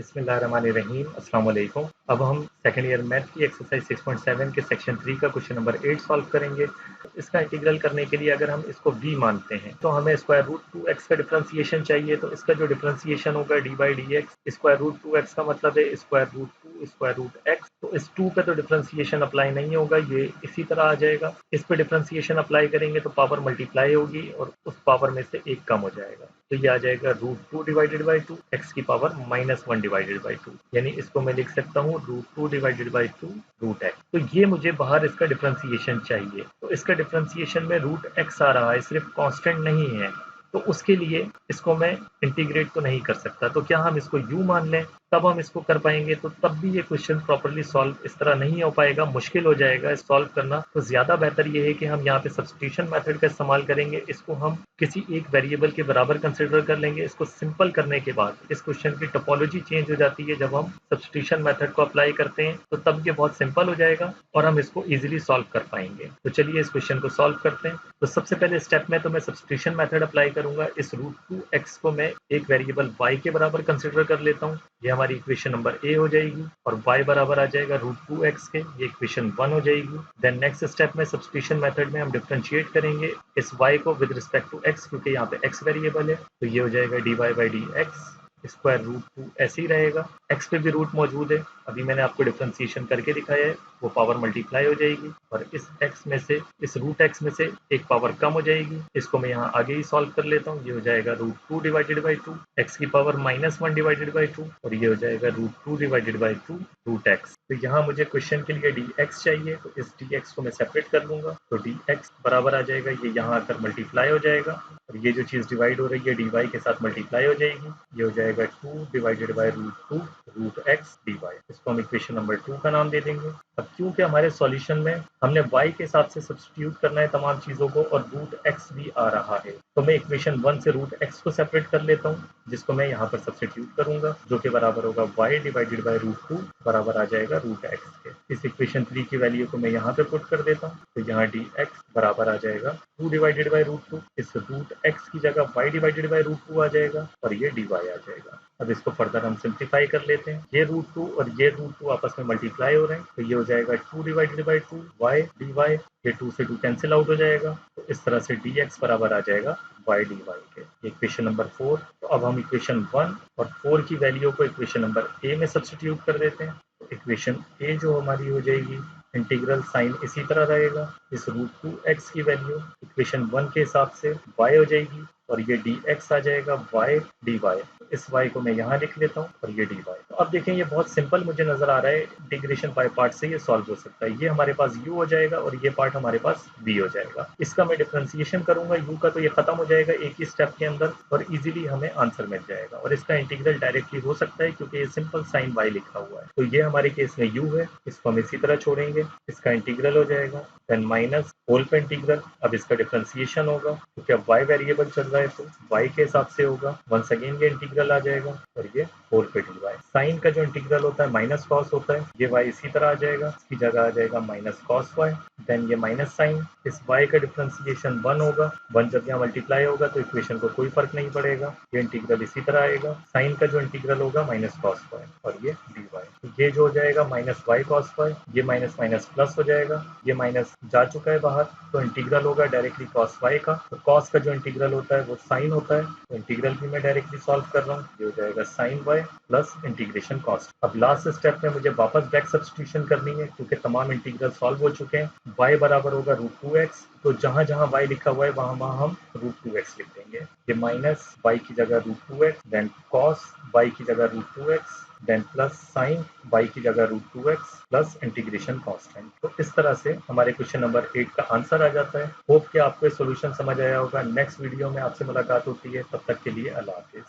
बिस्मिल्लाहिर्रहमानिर्रहीम अस्सलाम वालेकुम। अब हम सेकंड ईयर मैथ की एक्सरसाइज 6.7 के सेक्शन 3 का क्वेश्चन नंबर 8 सॉल्व करेंगे। इसका इंटीग्रल करने के लिए अगर हम इसको v मानते हैं तो हमें स्क्वायर रूट 2x का डिफरेंशिएशन चाहिए। तो इसका जो डिफरेंशिएशन होगा d by d x, square root 2x का मतलब है square root 2 square root x। तो इस 2 पे तो डिफरेंशिएशन अप्लाई नहीं होगा, ये इसी तरह आ जाएगा। इस पे डिफरेंशिएशन अप्लाई करेंगे तो पावर मल्टीप्लाई होगी और उस पावर में से एक कम हो जाएगा। तो ये आ जाएगा रूट 2 डिवाइडेड बाई 2 एक्स की पावर -1 डिवाइडेड बाई 2, यानी इसको मैं लिख सकता हूँ root 2 divided by 2 root x. तो ये मुझे बाहर इसका डिफरेंशिएशन चाहिए। तो इसका डिफरेंशिएशन में रूट एक्स आ रहा है, सिर्फ कांस्टेंट नहीं है। तो उसके लिए इसको मैं इंटीग्रेट तो नहीं कर सकता। तो क्या हम इसको u मान लें, तब हम इसको कर पाएंगे। तो तब भी ये क्वेश्चन प्रॉपर्ली सॉल्व इस तरह नहीं हो पाएगा, मुश्किल हो जाएगा सॉल्व करना। तो ज्यादा बेहतर ये है कि हम यहाँ पे सब्स्टिट्यूशन मेथड का इस्तेमाल करेंगे। इसको हम किसी एक वेरिएबल के बराबर कंसिडर कर लेंगे। इसको सिंपल करने के बाद इस क्वेश्चन की टोपोलॉजी चेंज हो जाती है जब हम सब्स्टिट्यूशन मेथड को अप्लाई करते हैं। तो तब ये बहुत सिंपल हो जाएगा और हम इसको इजीली सॉल्व कर पाएंगे। तो चलिए इस क्वेश्चन को सॉल्व करते हैं। तो सबसे पहले स्टेप में तो मैं सब्स्टिट्यूशन मेथड अप्लाई करूंगा। इस रूट 2x को मैं एक वेरिएबल y के बराबर कंसिडर कर लेता हूँ। ये हमारी इक्वेशन नंबर ए हो जाएगी और y बराबर आ जाएगा रूट 2x के, ये इक्वेशन 1 हो जाएगी। देन नेक्स्ट स्टेप में सब्स्टिट्यूशन मेथड में हम डिफरेंशिएट करेंगे इस y को विद रिस्पेक्ट टू x, क्योंकि यहाँ पे x वेरिएबल है। तो ये हो जाएगा d y by d x, square root 2 ऐसे ही रहेगा। x पे भी रूट मौजूद है, अभी मैंने आपको डिफरेंशिएशन करके दिखाया है। वो पावर मल्टीप्लाई हो जाएगी और इस x में से, इस रूट x में से एक पावर कम हो जाएगी। इसको मैं यहाँ आगे ही सॉल्व कर लेता हूँ। ये हो जाएगा रूट 2 डिवाइडेड बाई 2 x की पावर -1 डिवाइडेड बाई 2 और ये हो जाएगा root 2 divided by 2 root x। तो यहाँ मुझे क्वेश्चन के लिए dx चाहिए, तो इस dx को मैं सेपरेट कर लूंगा। तो dx बराबर आ जाएगा, ये यहाँ आकर मल्टीप्लाई हो जाएगा और ये जो चीज डिवाइड हो रही है dy के साथ मल्टीप्लाई हो जाएगी। ये हो जाएगा 2 divided by root 2 root x dy। इसको हम इक्वेशन नंबर 2 का नाम दे देंगे। अब क्योंकि हमारे सॉल्यूशन में हमने y के हिसाब से सब्स्टिट्यूट करना है तमाम चीजों को और रूट x भी आ रहा है, तो मैं इक्वेशन 1 से रूट x को सेपरेट कर लेता हूँ, जिसको मैं यहाँ पर सब्स्टिट्यूट करूंगा, जो कि बराबर होगा y डिवाइडेड बाई रूट 2 बराबर आ जाएगा रूट x के। इस इक्वेशन 3 की वैल्यू को मैं यहाँ पे पुट कर देता हूँ। तो यहाँ dx बराबर आ जाएगा 2 डिवाइडेड बाई रूट 2, इस रूट x की जगह y डिवाइडेड बाई रूट 2 आ जाएगा और ये dy आ जाएगा। अब इसको फर्दर हम सिंप्लीफाई कर लेते हैं। ये रूट 2 और ये रूट 2 आपस में मल्टीप्लाई हो रहे हैं, तो ये हो जाएगा 2 डिवाइडेड बाई 2 y dy। ये 2 से 2 कैंसिल आउट हो जाएगा, तो इस तरह से dx बराबर आ जाएगा y dy के। Equation number 4। तो अब हम इक्वेशन 1 और 4 की वैल्यू को इक्वेशन नंबर ए में सब्स्टिट्यूट कर देते हैं। तो इक्वेशन ए जो हमारी हो जाएगी, इंटीग्रल साइन इसी तरह रहेगा। इस रूट 2x की वैल्यू इक्वेशन 1 के हिसाब से y हो जाएगी और ये dx आ जाएगा y dy। इस y को मैं यहाँ लिख लेता हूँ और ये dy। तो अब देखें ये बहुत सिंपल मुझे नजर आ रहा है, इंटीग्रेशन बाय पार्ट से ये सॉल्व हो सकता है। ये हमारे पास u हो जाएगा और ये पार्ट हमारे पास v हो जाएगा। इसका मैं डिफरेंशिएशन करूंगा u का, तो ये खत्म हो जाएगा एक ही स्टेप के अंदर और इजीली हमें आंसर मिल जाएगा। और इसका इंटीग्रल डायरेक्टली हो सकता है क्योंकि ये सिंपल साइन y लिखा हुआ है। तो ये हमारे केस में u है, इसको हम इसी तरह छोड़ेंगे, इसका इंटीग्रल हो जाएगा देन माइनस होल पे इंटीग्रल। अब इसका डिफरेंशिएशन होगा क्योंकि अब y वेरिएबल चल रहा है तो y के हिसाब से होगा। वंस अगेन ये इंटीग्रल आ जाएगा और ये होल पे dy। साइन का जो इंटीग्रल होता है माइनस कॉस होता है, ये y इसी तरह आ जाएगा, इसकी जगह आ जाएगा माइनस कॉस y। देन ये माइनस साइन, इस y का डिफरेंशिएशन 1 होगा, 1 जब यहाँ मल्टीप्लाई होगा तो इक्वेशन को कोई फर्क नहीं पड़ेगा, ये इंटीग्रल इसी तरह आएगा। साइन का जो इंटीग्रल होगा माइनस कॉस y और ये dy। तो ये जो हो जाएगा माइनस y कॉस y, ये माइनस माइनस प्लस हो जाएगा, ये माइनस जा चुका है बाहर, तो इंटीग्रल होगा डायरेक्टली कॉस y का। तो कॉस का जो इंटीग्रल होता है वो साइन होता है, तो इंटीग्रल भी मैं डायरेक्टली सॉल्व कर रहा हूँ। ये हो जाएगा sine y plus integration constant. अब लास्ट स्टेप में मुझे वापस बैक सब्स्टिट्यूशन करनी है क्योंकि तमाम इंटीग्रल सॉल्व हो चुके हैं। y बराबर होगा रूट 2x, तो जहां जहां y लिखा हुआ है वहां वहां हम रूट 2x लिख देंगे। ये माइनस y की जगह root 2x, then cos y की जगह root 2x, then plus sine y की जगह root 2x plus integration constant. तो इस तरह से हमारे क्वेश्चन नंबर 8 का आंसर आ जाता है। होप कि आपको ये सॉल्यूशन समझ आया होगा। नेक्स्ट वीडियो में आपसे मुलाकात होती है, तब तक के लिए अल्लाह हाफिज।